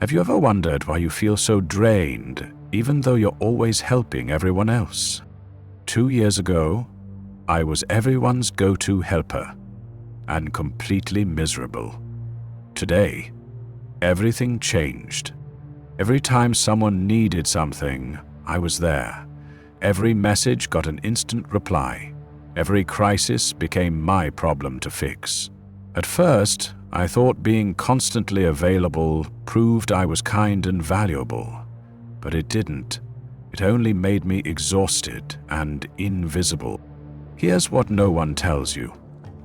Have you ever wondered why you feel so drained, even though you're always helping everyone else? 2 years ago, I was everyone's go-to helper and completely miserable. Today, everything changed. Every time someone needed something, I was there. Every message got an instant reply. Every crisis became my problem to fix. At first, I thought being constantly available proved I was kind and valuable, but it didn't. It only made me exhausted and invisible. Here's what no one tells you.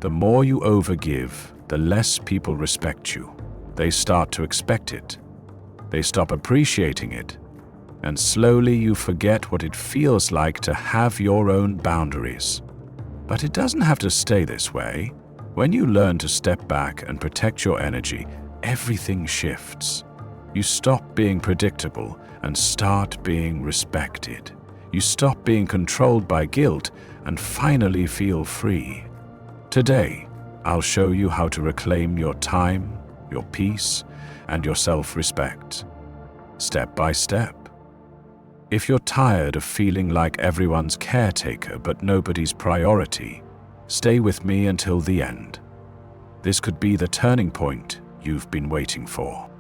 The more you overgive, the less people respect you. They start to expect it. They stop appreciating it. And slowly you forget what it feels like to have your own boundaries. But it doesn't have to stay this way. When you learn to step back and protect your energy, everything shifts. You stop being predictable and start being respected. You stop being controlled by guilt and finally feel free. Today, I'll show you how to reclaim your time, your peace, and your self-respect. Step by step. If you're tired of feeling like everyone's caretaker but nobody's priority, stay with me until the end. This could be the turning point you've been waiting for.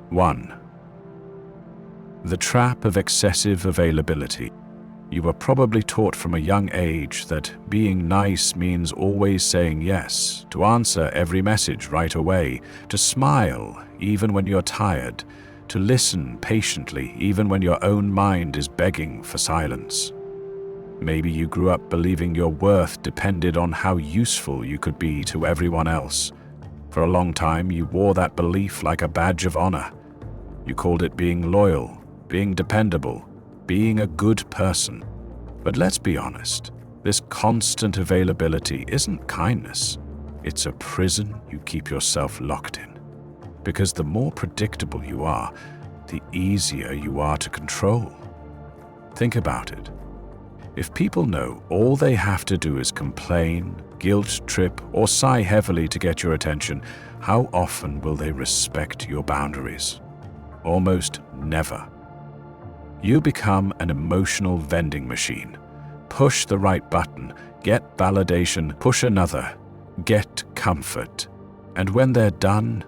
1. The trap of excessive availability. You were probably taught from a young age that being nice means always saying yes, to answer every message right away, to smile even when you're tired, to listen patiently even when your own mind is begging for silence. Maybe you grew up believing your worth depended on how useful you could be to everyone else. For a long time, you wore that belief like a badge of honor. You called it being loyal, being dependable, being a good person. But let's be honest, this constant availability isn't kindness. It's a prison you keep yourself locked in. Because the more predictable you are, the easier you are to control. Think about it. If people know all they have to do is complain, guilt trip, or sigh heavily to get your attention, how often will they respect your boundaries? Almost never. You become an emotional vending machine. Push the right button, get validation, push another, get comfort. And when they're done,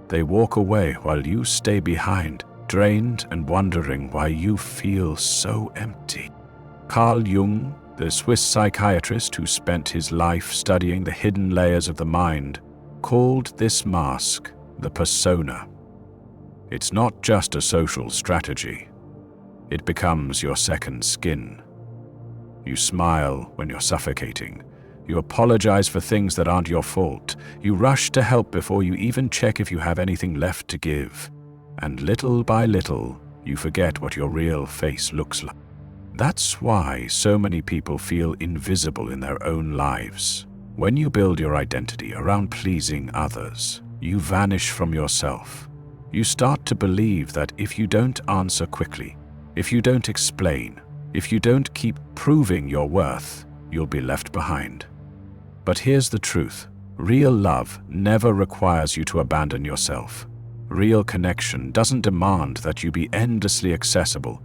they walk away while you stay behind, drained and wondering why you feel so empty. Carl Jung, the Swiss psychiatrist who spent his life studying the hidden layers of the mind, called this mask the persona. It's not just a social strategy. It becomes your second skin. You smile when you're suffocating. You apologize for things that aren't your fault. You rush to help before you even check if you have anything left to give. And little by little, you forget what your real face looks like. That's why so many people feel invisible in their own lives. When you build your identity around pleasing others, you vanish from yourself. You start to believe that if you don't answer quickly, if you don't explain, if you don't keep proving your worth, you'll be left behind. But here's the truth. Real love never requires you to abandon yourself. Real connection doesn't demand that you be endlessly accessible.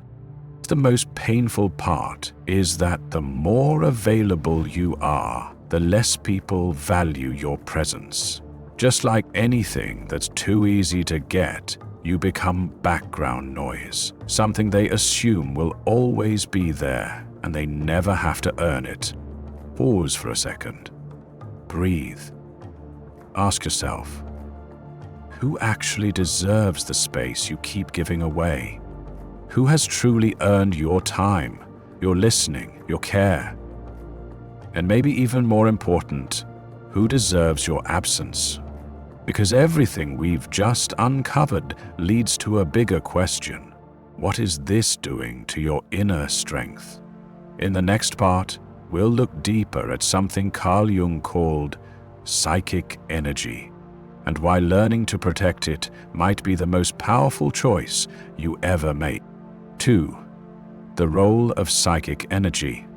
The most painful part is that the more available you are, the less people value your presence. Just like anything that's too easy to get, you become background noise, something they assume will always be there, and they never have to earn it. Pause for a second. Breathe. Ask yourself, who actually deserves the space you keep giving away? Who has truly earned your time, your listening, your care? And maybe even more important, who deserves your absence? Because everything we've just uncovered leads to a bigger question. What is this doing to your inner strength? In the next part, we'll look deeper at something Carl Jung called psychic energy, and why learning to protect it might be the most powerful choice you ever make. 2. The role of psychic energy.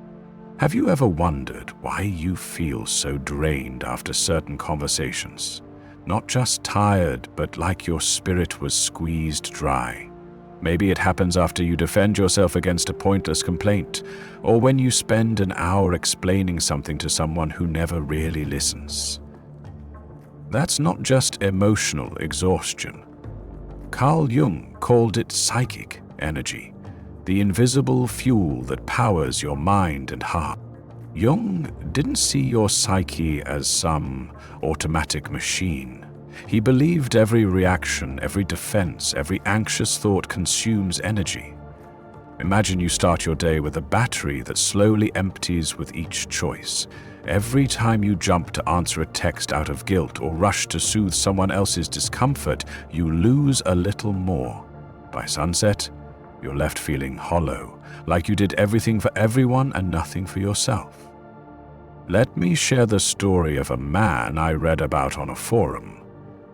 Have you ever wondered why you feel so drained after certain conversations? Not just tired, but like your spirit was squeezed dry. Maybe it happens after you defend yourself against a pointless complaint, or when you spend an hour explaining something to someone who never really listens. That's not just emotional exhaustion. Carl Jung called it psychic energy, the invisible fuel that powers your mind and heart. Jung didn't see your psyche as some automatic machine. He believed every reaction, every defense, every anxious thought consumes energy. Imagine you start your day with a battery that slowly empties with each choice. Every time you jump to answer a text out of guilt or rush to soothe someone else's discomfort, you lose a little more. By sunset, you're left feeling hollow, like you did everything for everyone and nothing for yourself. Let me share the story of a man I read about on a forum.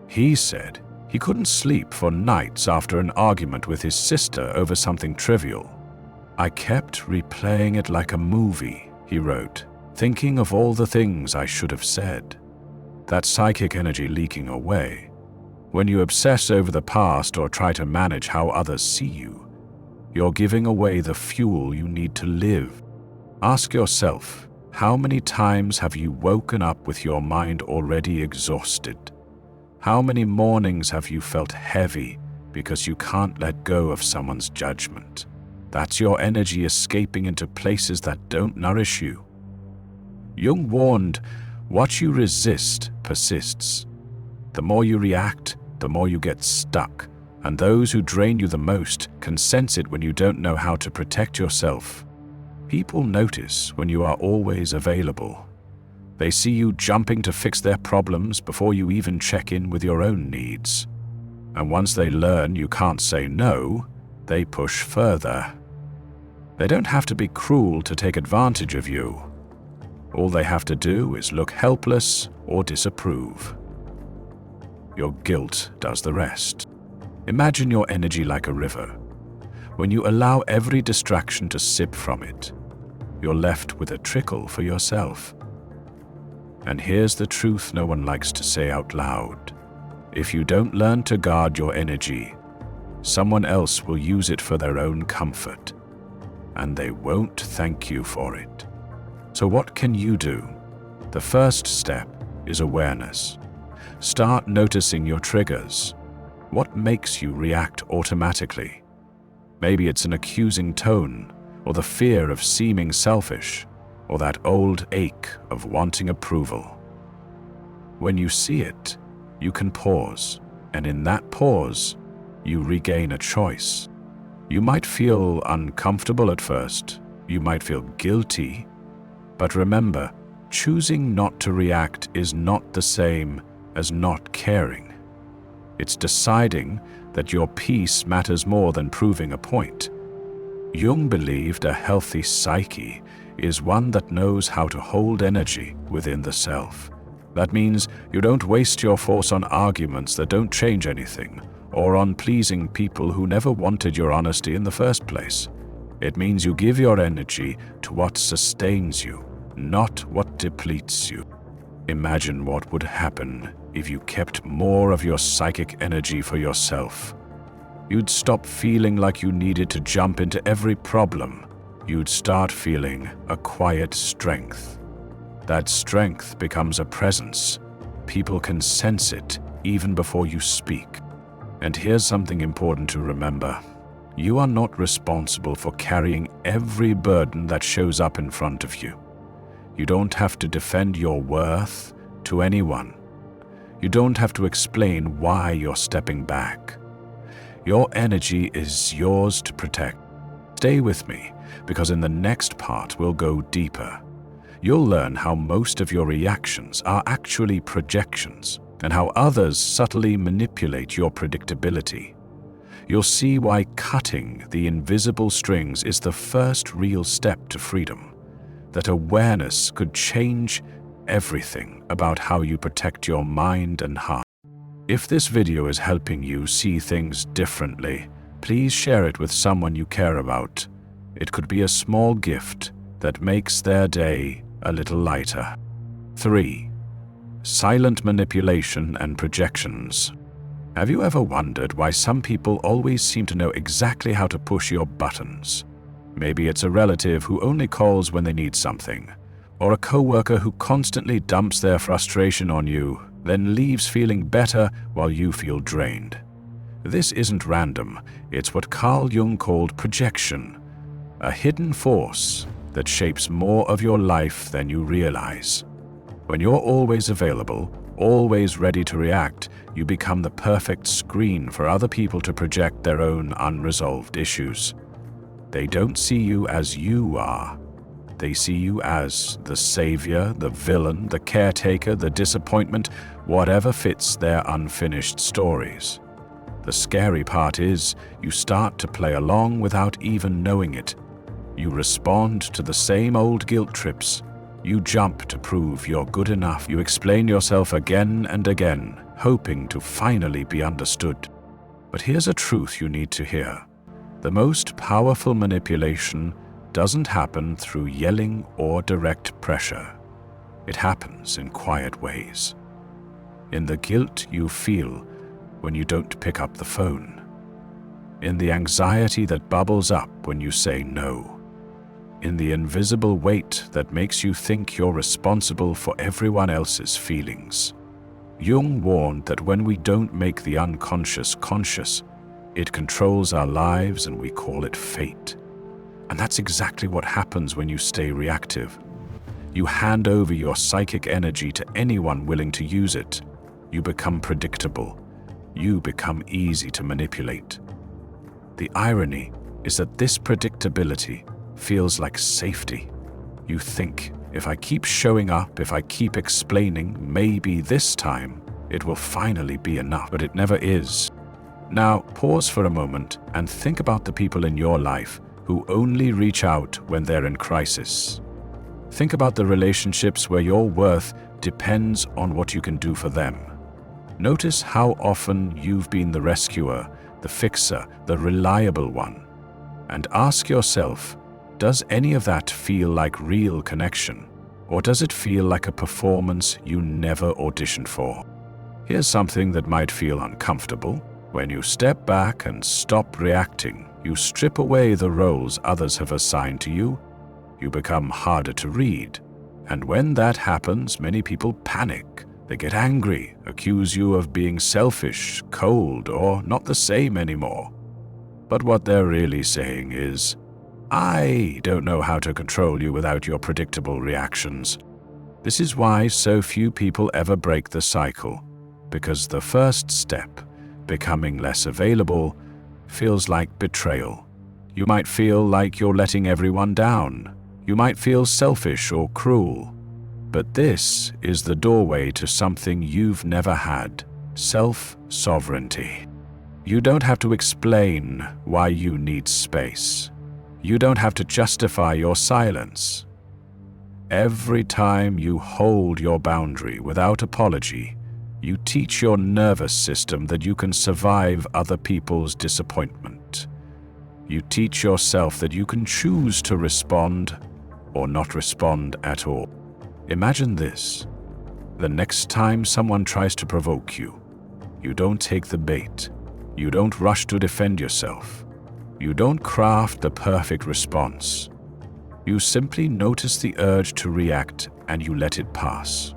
He said he couldn't sleep for nights after an argument with his sister over something trivial. "I kept replaying it like a movie," he wrote, "thinking of all the things I should have said." That psychic energy leaking away. When you obsess over the past or try to manage how others see you, you're giving away the fuel you need to live. Ask yourself, how many times have you woken up with your mind already exhausted? How many mornings have you felt heavy because you can't let go of someone's judgment? That's your energy escaping into places that don't nourish you. Jung warned, what you resist persists. The more you react, the more you get stuck, and those who drain you the most can sense it when you don't know how to protect yourself. People notice when you are always available. They see you jumping to fix their problems before you even check in with your own needs. And once they learn you can't say no, they push further. They don't have to be cruel to take advantage of you. All they have to do is look helpless or disapprove. Your guilt does the rest. Imagine your energy like a river. When you allow every distraction to sip from it, you're left with a trickle for yourself. And here's the truth no one likes to say out loud. If you don't learn to guard your energy, someone else will use it for their own comfort, and they won't thank you for it. So what can you do? The first step is awareness. Start noticing your triggers. What makes you react automatically? Maybe it's an accusing tone, or the fear of seeming selfish, or that old ache of wanting approval. When you see it, you can pause, and in that pause, you regain a choice. You might feel uncomfortable at first, you might feel guilty, but remember, choosing not to react is not the same as not caring. It's deciding that your peace matters more than proving a point. Jung believed a healthy psyche is one that knows how to hold energy within the self. That means you don't waste your force on arguments that don't change anything, or on pleasing people who never wanted your honesty in the first place. It means you give your energy to what sustains you, not what depletes you. Imagine what would happen if you kept more of your psychic energy for yourself. You'd stop feeling like you needed to jump into every problem. You'd start feeling a quiet strength. That strength becomes a presence. People can sense it even before you speak. And here's something important to remember. You are not responsible for carrying every burden that shows up in front of you. You don't have to defend your worth to anyone. You don't have to explain why you're stepping back. Your energy is yours to protect. Stay with me, because in the next part we'll go deeper. You'll learn how most of your reactions are actually projections, and how others subtly manipulate your predictability. You'll see why cutting the invisible strings is the first real step to freedom. That awareness could change everything about how you protect your mind and heart. If this video is helping you see things differently, please share it with someone you care about. It could be a small gift that makes their day a little lighter. 3. silent manipulation and projections. Have you ever wondered why some people always seem to know exactly how to push your buttons? Maybe it's a relative who only calls when they need something, or a coworker who constantly dumps their frustration on you, then leaves feeling better while you feel drained. This isn't random, it's what Carl Jung called projection, a hidden force that shapes more of your life than you realize. When you're always available, always ready to react, you become the perfect screen for other people to project their own unresolved issues. They don't see you as you are. They see you as the savior, the villain, the caretaker, the disappointment, whatever fits their unfinished stories. The scary part is, you start to play along without even knowing it. You respond to the same old guilt trips. You jump to prove you're good enough. You explain yourself again and again, hoping to finally be understood. But here's a truth you need to hear. The most powerful manipulation doesn't happen through yelling or direct pressure. It happens in quiet ways. In the guilt you feel when you don't pick up the phone. In the anxiety that bubbles up when you say no. In the invisible weight that makes you think you're responsible for everyone else's feelings. Jung warned that when we don't make the unconscious conscious, it controls our lives and we call it fate. And that's exactly what happens when you stay reactive. You hand over your psychic energy to anyone willing to use it. You become predictable. You become easy to manipulate. The irony is that this predictability feels like safety. You think, if I keep showing up, if I keep explaining, maybe this time it will finally be enough, but it never is. Now, pause for a moment and think about the people in your life who only reach out when they're in crisis. Think about the relationships where your worth depends on what you can do for them. Notice how often you've been the rescuer, the fixer, the reliable one. And ask yourself, does any of that feel like real connection? Or does it feel like a performance you never auditioned for? Here's something that might feel uncomfortable. When you step back and stop reacting, you strip away the roles others have assigned to you. You become harder to read. And when that happens, many people panic. They get angry, accuse you of being selfish, cold, or not the same anymore. But what they're really saying is, I don't know how to control you without your predictable reactions. This is why so few people ever break the cycle, because the first step, becoming less available, feels like betrayal. You might feel like you're letting everyone down. You might feel selfish or cruel. But this is the doorway to something you've never had: self-sovereignty. You don't have to explain why you need space. You don't have to justify your silence. Every time you hold your boundary without apology, you teach your nervous system that you can survive other people's disappointment. You teach yourself that you can choose to respond or not respond at all. Imagine this. The next time someone tries to provoke you, you don't take the bait. You don't rush to defend yourself. You don't craft the perfect response. You simply notice the urge to react and you let it pass.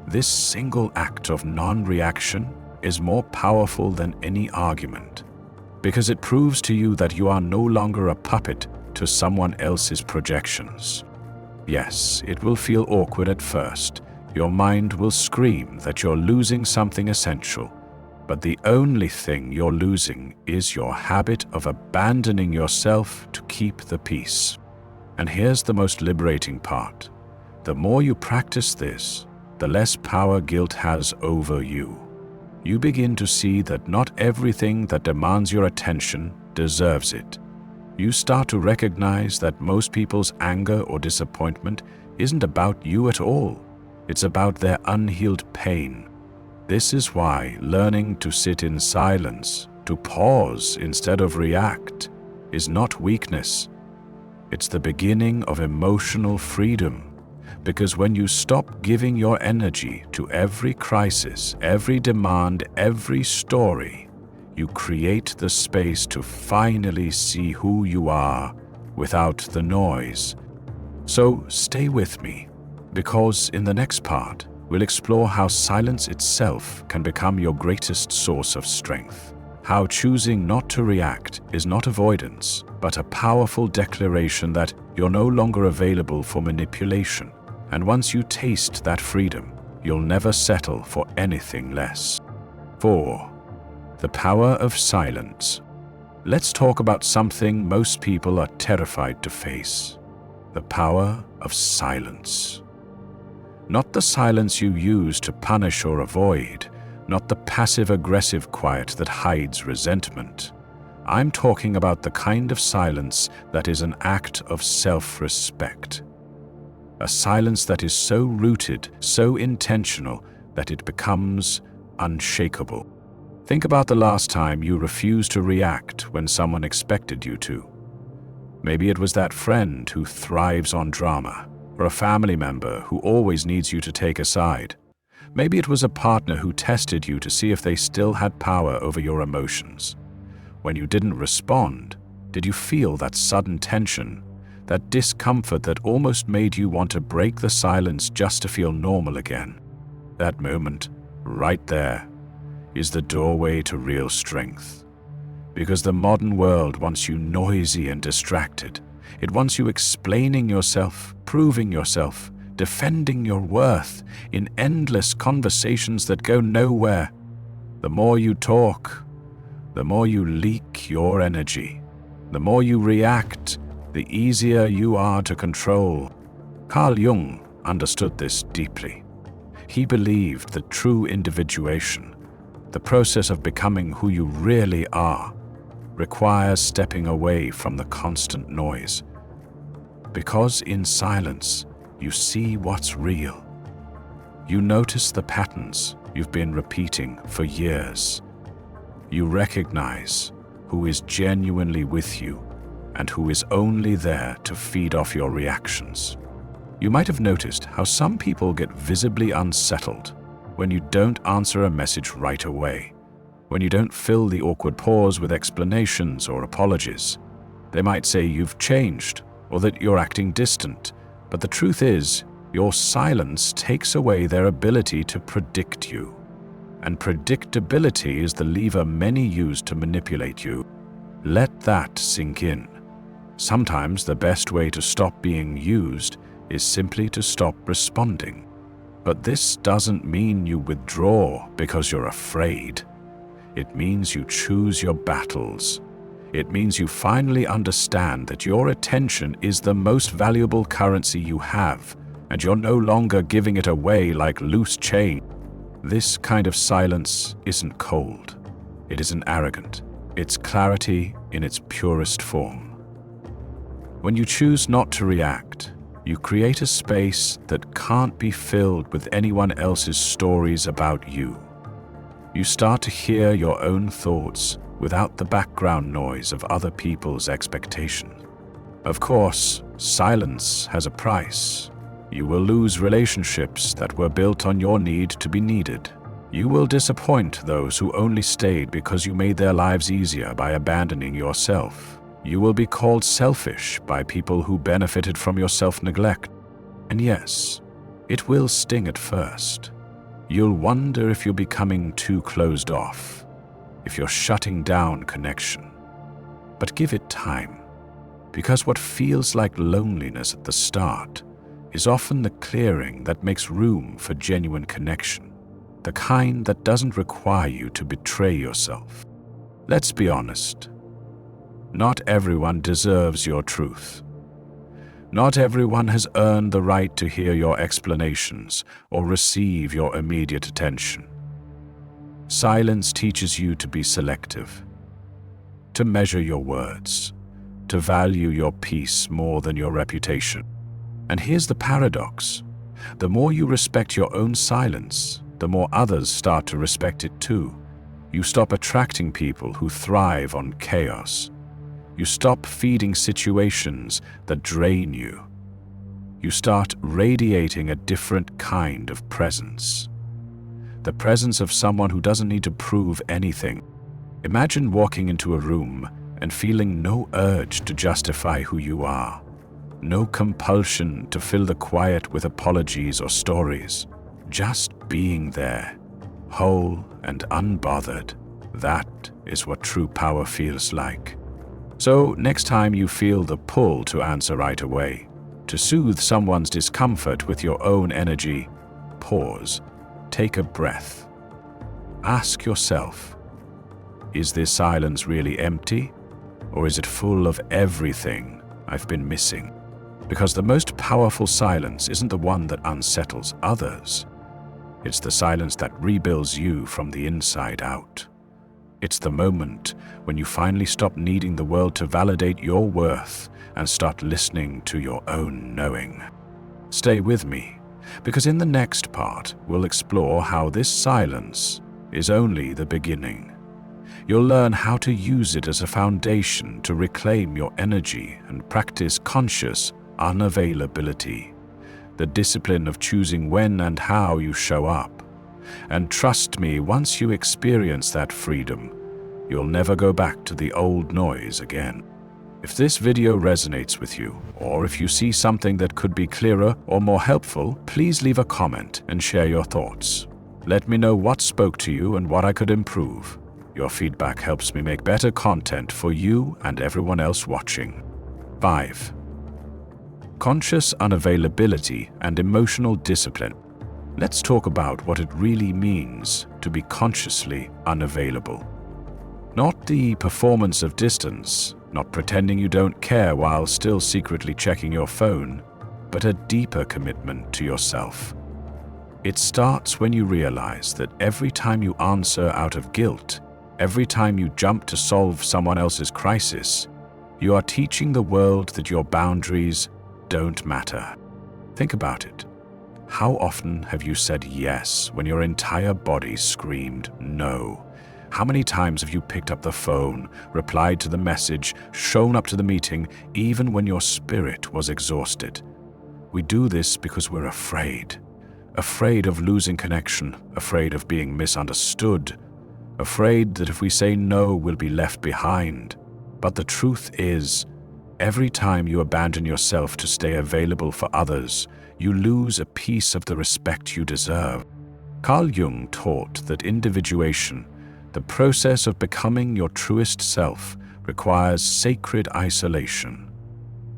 This single act of non-reaction is more powerful than any argument, because it proves to you that you are no longer a puppet to someone else's projections. Yes, it will feel awkward at first. Your mind will scream that you're losing something essential. But the only thing you're losing is your habit of abandoning yourself to keep the peace. And here's the most liberating part. The more you practice this, the less power guilt has over you. You begin to see that not everything that demands your attention deserves it. You start to recognize that most people's anger or disappointment isn't about you at all. It's about their unhealed pain. This is why learning to sit in silence, to pause instead of react, is not weakness. It's the beginning of emotional freedom. Because when you stop giving your energy to every crisis, every demand, every story, you create the space to finally see who you are without the noise. So stay with me, because in the next part, we'll explore how silence itself can become your greatest source of strength. How choosing not to react is not avoidance, but a powerful declaration that you're no longer available for manipulation. And once you taste that freedom, you'll never settle for anything less. 4. The power of silence. Let's talk about something most people are terrified to face. The power of silence. Not the silence you use to punish or avoid, not the passive-aggressive quiet that hides resentment. I'm talking about the kind of silence that is an act of self-respect. A silence that is so rooted, so intentional, that it becomes unshakable. Think about the last time you refused to react when someone expected you to. Maybe it was that friend who thrives on drama, or a family member who always needs you to take a side. Maybe it was a partner who tested you to see if they still had power over your emotions. When you didn't respond, did you feel that sudden tension, that discomfort that almost made you want to break the silence just to feel normal again? That moment, right there, is the doorway to real strength. Because the modern world wants you noisy and distracted. It wants you explaining yourself, proving yourself, defending your worth in endless conversations that go nowhere. The more you talk, the more you leak your energy. The more you react, the easier you are to control. Carl Jung understood this deeply. He believed that true individuation, the process of becoming who you really are, requires stepping away from the constant noise. Because in silence, you see what's real. You notice the patterns you've been repeating for years. You recognize who is genuinely with you and who is only there to feed off your reactions. You might have noticed how some people get visibly unsettled when you don't answer a message right away, when you don't fill the awkward pause with explanations or apologies. They might say you've changed or that you're acting distant, but the truth is, your silence takes away their ability to predict you. And predictability is the lever many use to manipulate you. Let that sink in. Sometimes the best way to stop being used is simply to stop responding. But this doesn't mean you withdraw because you're afraid. It means you choose your battles. It means you finally understand that your attention is the most valuable currency you have, and you're no longer giving it away like loose change. This kind of silence isn't cold. It isn't arrogant. It's clarity in its purest form. When you choose not to react, you create a space that can't be filled with anyone else's stories about you. You start to hear your own thoughts without the background noise of other people's expectations. Of course, silence has a price. You will lose relationships that were built on your need to be needed. You will disappoint those who only stayed because you made their lives easier by abandoning yourself. You will be called selfish by people who benefited from your self-neglect. And yes, it will sting at first. You'll wonder if you're becoming too closed off, if you're shutting down connection. But give it time, because what feels like loneliness at the start is often the clearing that makes room for genuine connection, the kind that doesn't require you to betray yourself. Let's be honest. Not everyone deserves your truth. Not everyone has earned the right to hear your explanations or receive your immediate attention. Silence teaches you to be selective, to measure your words, to value your peace more than your reputation. And here's the paradox. The more you respect your own silence, the more others start to respect it too. You stop attracting people who thrive on chaos. You stop feeding situations that drain you. you start radiating a different kind of presence. The presence of someone who doesn't need to prove anything. Imagine walking into a room and feeling no urge to justify who you are. No compulsion to fill the quiet with apologies or stories. Just being there, whole and unbothered. That is what true power feels like. So next time you feel the pull to answer right away, to soothe someone's discomfort with your own energy, pause, take a breath. Ask yourself, is this silence really empty, or is it full of everything I've been missing? Because the most powerful silence isn't the one that unsettles others. It's the silence that rebuilds you from the inside out. It's the moment when you finally stop needing the world to validate your worth and start listening to your own knowing. Stay with me, because in the next part, we'll explore how this silence is only the beginning. You'll learn how to use it as a foundation to reclaim your energy and practice conscious unavailability, the discipline of choosing when and how you show up. And trust me, once you experience that freedom, you'll never go back to the old noise again. If this video resonates with you, or if you see something that could be clearer or more helpful, please leave a comment and share your thoughts. Let me know what spoke to you and what I could improve. Your feedback helps me make better content for you and everyone else watching. 5. Conscious unavailability and emotional discipline. Let's talk about what it really means to be consciously unavailable. Not the performance of distance, not pretending you don't care while still secretly checking your phone, but a deeper commitment to yourself. It starts when you realize that every time you answer out of guilt, every time you jump to solve someone else's crisis, you are teaching the world that your boundaries don't matter. Think about it. How often have you said yes when your entire body screamed no? How many times have you picked up the phone, replied to the message, shown up to the meeting, even when your spirit was exhausted? We do this because we're afraid. Afraid of losing connection, afraid of being misunderstood, afraid that if we say no, we'll be left behind. But the truth is, every time you abandon yourself to stay available for others, you lose a piece of the respect you deserve. Carl Jung taught that individuation, the process of becoming your truest self, requires sacred isolation.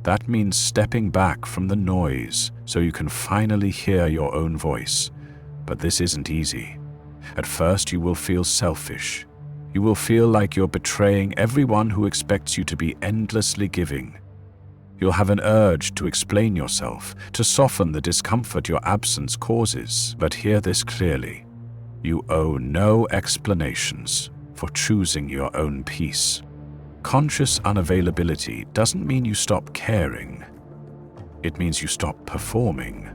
That means stepping back from the noise so you can finally hear your own voice. But this isn't easy. At first, you will feel selfish. You will feel like you're betraying everyone who expects you to be endlessly giving. You'll have an urge to explain yourself, to soften the discomfort your absence causes. But hear this clearly. You owe no explanations for choosing your own peace. Conscious unavailability doesn't mean you stop caring. It means you stop performing.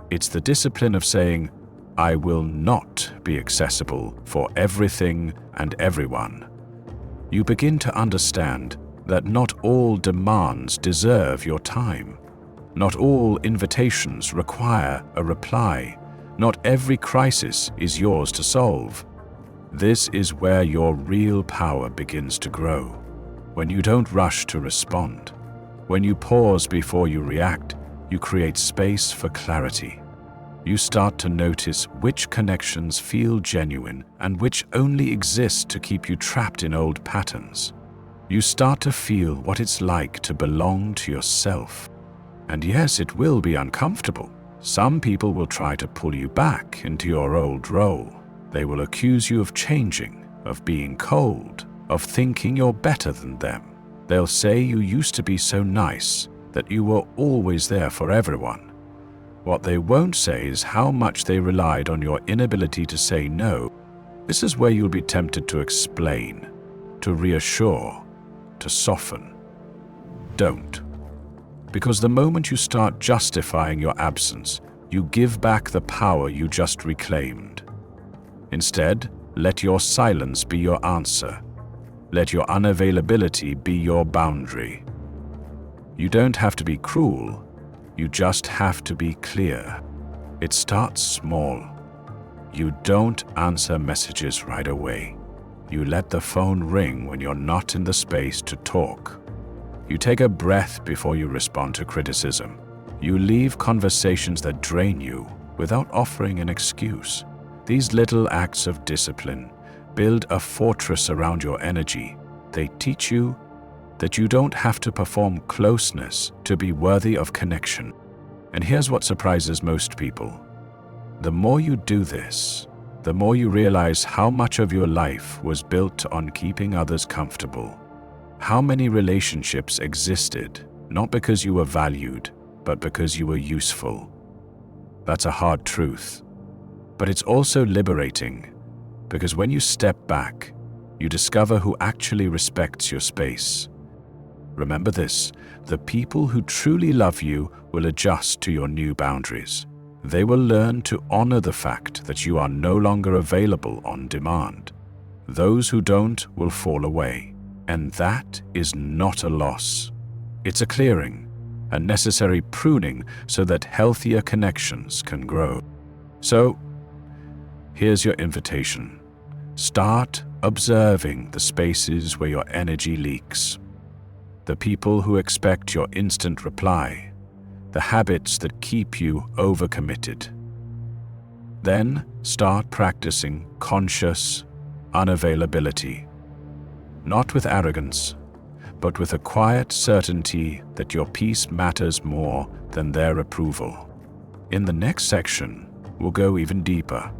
It's the discipline of saying, I will not be accessible for everything and everyone. You begin to understand that not all demands deserve your time. Not all invitations require a reply. Not every crisis is yours to solve. This is where your real power begins to grow. When you don't rush to respond, when you pause before you react, you create space for clarity. You start to notice which connections feel genuine and which only exist to keep you trapped in old patterns. You start to feel what it's like to belong to yourself. And yes, it will be uncomfortable. Some people will try to pull you back into your old role. They will accuse you of changing, of being cold, of thinking you're better than them. They'll say you used to be so nice, that you were always there for everyone. What they won't say is how much they relied on your inability to say no. This is where you'll be tempted to explain, to reassure, to soften. Don't. Because the moment you start justifying your absence, you give back the power you just reclaimed. Instead, let your silence be your answer. Let your unavailability be your boundary. You don't have to be cruel. You just have to be clear. It starts small. You don't answer messages right away. You let the phone ring when you're not in the space to talk. You take a breath before you respond to criticism. You leave conversations that drain you without offering an excuse. These little acts of discipline build a fortress around your energy. They teach you that you don't have to perform closeness to be worthy of connection. And here's what surprises most people. The more you do this, the more you realize how much of your life was built on keeping others comfortable. How many relationships existed not because you were valued, but because you were useful. That's a hard truth. But it's also liberating, because when you step back, you discover who actually respects your space. Remember this, the people who truly love you will adjust to your new boundaries. They will learn to honor the fact that you are no longer available on demand. Those who don't will fall away, and that is not a loss. It's a clearing, a necessary pruning so that healthier connections can grow. So, here's your invitation. Start observing the spaces where your energy leaks. The people who expect your instant reply. The habits that keep you overcommitted. Then start practicing conscious unavailability. Not with arrogance, but with a quiet certainty that your peace matters more than their approval. In the next section, we'll go even deeper.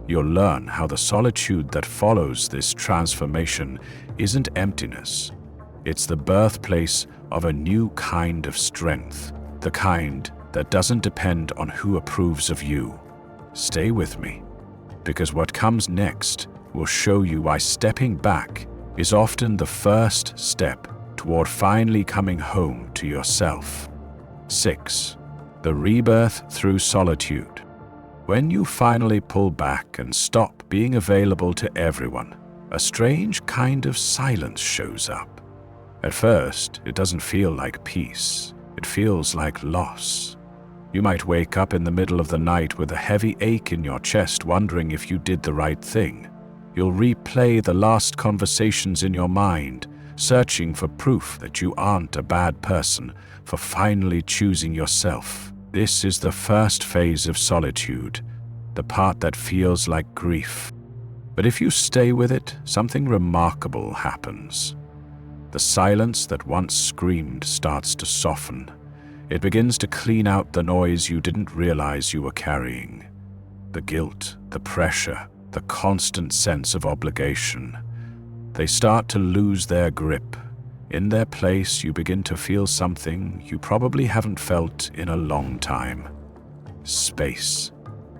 You'll learn how the solitude that follows this transformation isn't emptiness. It's the birthplace of a new kind of strength, the kind that doesn't depend on who approves of you. Stay with me, because what comes next will show you why stepping back is often the first step toward finally coming home to yourself. 6. The rebirth through solitude. When you finally pull back and stop being available to everyone, a strange kind of silence shows up. At first, it doesn't feel like peace. It feels like loss. You might wake up in the middle of the night with a heavy ache in your chest, wondering if you did the right thing. You'll replay the last conversations in your mind, searching for proof that you aren't a bad person for finally choosing yourself. This is the first phase of solitude, the part that feels like grief. But if you stay with it, something remarkable happens. The silence that once screamed starts to soften. It begins to clean out the noise you didn't realize you were carrying. The guilt, the pressure, the constant sense of obligation. They start to lose their grip. In their place, you begin to feel something you probably haven't felt in a long time. Space.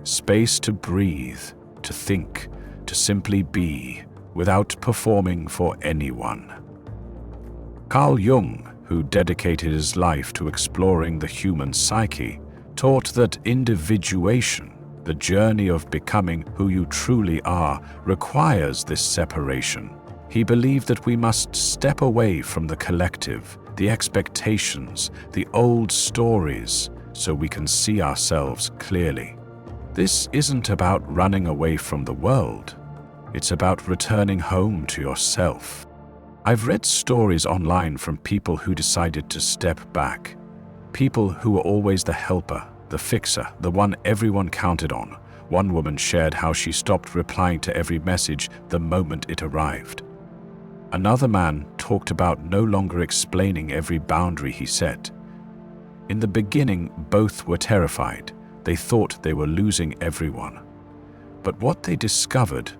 Space to breathe, to think, to simply be, without performing for anyone. Carl Jung, who dedicated his life to exploring the human psyche, taught that individuation, the journey of becoming who you truly are, requires this separation. He believed that we must step away from the collective, the expectations, the old stories, so we can see ourselves clearly. This isn't about running away from the world. It's about returning home to yourself. I've read stories online from people who decided to step back. People who were always the helper, the fixer, the one everyone counted on. One woman shared how she stopped replying to every message the moment it arrived. Another man talked about no longer explaining every boundary he set. In the beginning, both were terrified. They thought they were losing everyone. But what they discovered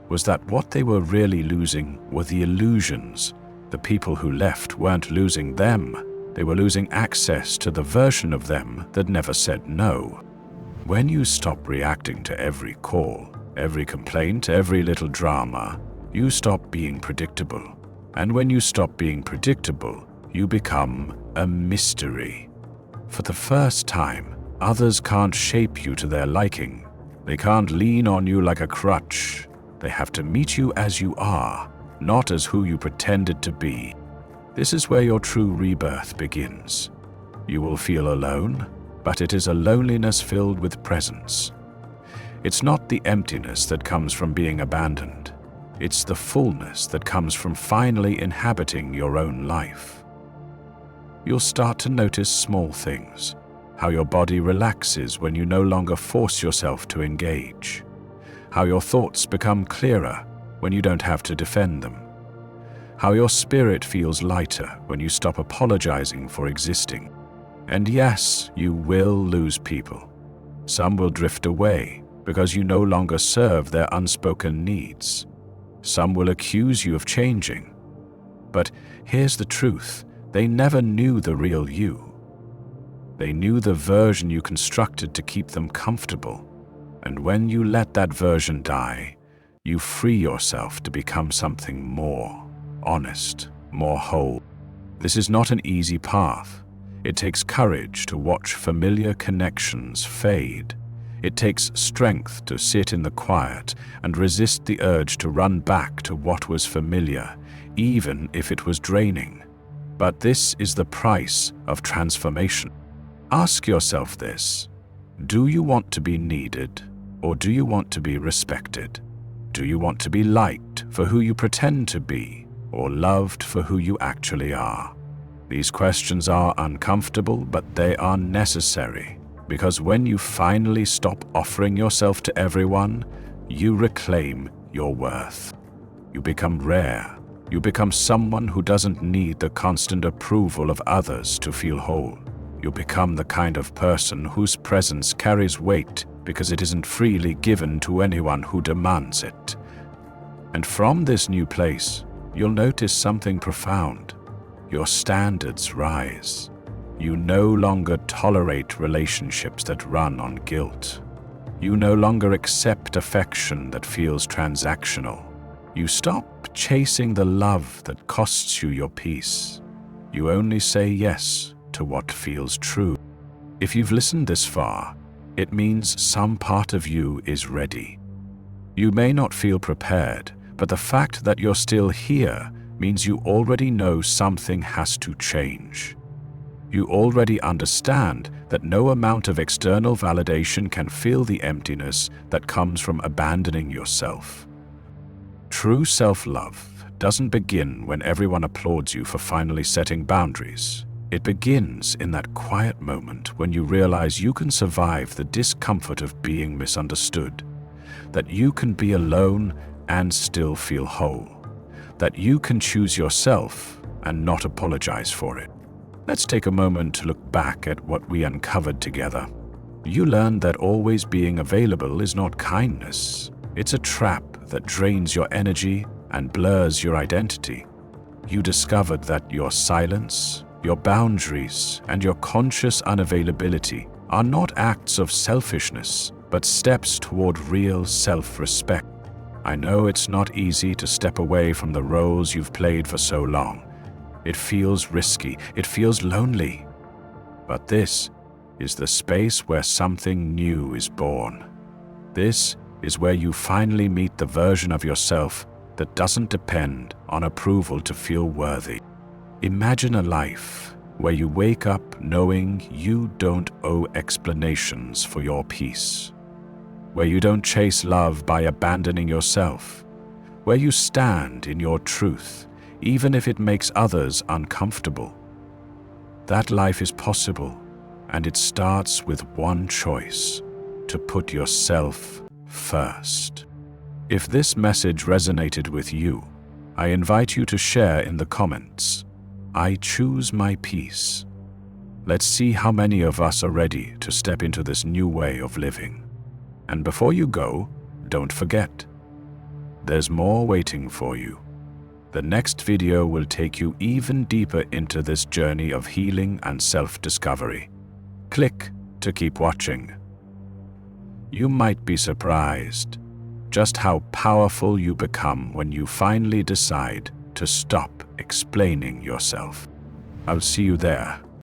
was that what they were really losing were the illusions. The people who left weren't losing them. They were losing access to the version of them that never said no. When you stop reacting to every call, every complaint, every little drama, you stop being predictable. And when you stop being predictable, you become a mystery. For the first time, others can't shape you to their liking. They can't lean on you like a crutch. They have to meet you as you are, not as who you pretended to be. This is where your true rebirth begins. You will feel alone, but it is a loneliness filled with presence. It's not the emptiness that comes from being abandoned. It's the fullness that comes from finally inhabiting your own life. You'll start to notice small things, how your body relaxes when you no longer force yourself to engage, how your thoughts become clearer when you don't have to defend them, how your spirit feels lighter when you stop apologizing for existing. And yes, you will lose people. Some will drift away because you no longer serve their unspoken needs. Some will accuse you of changing. But here's the truth. They never knew the real you. They knew the version you constructed to keep them comfortable. And when you let that version die, you free yourself to become something more honest, more whole. This is not an easy path. It takes courage to watch familiar connections fade. It takes strength to sit in the quiet and resist the urge to run back to what was familiar, even if it was draining. But this is the price of transformation. Ask yourself this: do you want to be needed, or do you want to be respected? Do you want to be liked for who you pretend to be, or loved for who you actually are? These questions are uncomfortable, but they are necessary, because when you finally stop offering yourself to everyone, you reclaim your worth. You become rare. You become someone who doesn't need the constant approval of others to feel whole. You become the kind of person whose presence carries weight because it isn't freely given to anyone who demands it. And from this new place, you'll notice something profound. Your standards rise. You no longer tolerate relationships that run on guilt. You no longer accept affection that feels transactional. You stop chasing the love that costs you your peace. You only say yes to what feels true. If you've listened this far, it means some part of you is ready. You may not feel prepared, but the fact that you're still here means you already know something has to change. You already understand that no amount of external validation can fill the emptiness that comes from abandoning yourself. True self-love doesn't begin when everyone applauds you for finally setting boundaries. It begins in that quiet moment when you realize you can survive the discomfort of being misunderstood, that you can be alone and still feel whole, that you can choose yourself and not apologize for it. Let's take a moment to look back at what we uncovered together. You learned that always being available is not kindness. It's a trap that drains your energy and blurs your identity. You discovered that your silence, your boundaries, and your conscious unavailability are not acts of selfishness, but steps toward real self-respect. I know it's not easy to step away from the roles you've played for so long. It feels risky, it feels lonely. But this is the space where something new is born. This is where you finally meet the version of yourself that doesn't depend on approval to feel worthy. Imagine a life where you wake up knowing you don't owe explanations for your peace, where you don't chase love by abandoning yourself, where you stand in your truth, even if it makes others uncomfortable. That life is possible, and it starts with one choice: to put yourself first. If this message resonated with you, I invite you to share in the comments. I choose my peace. Let's see how many of us are ready to step into this new way of living. And before you go, don't forget, there's more waiting for you. The next video will take you even deeper into this journey of healing and self-discovery. Click to keep watching. You might be surprised just how powerful you become when you finally decide to stop explaining yourself. I'll see you there.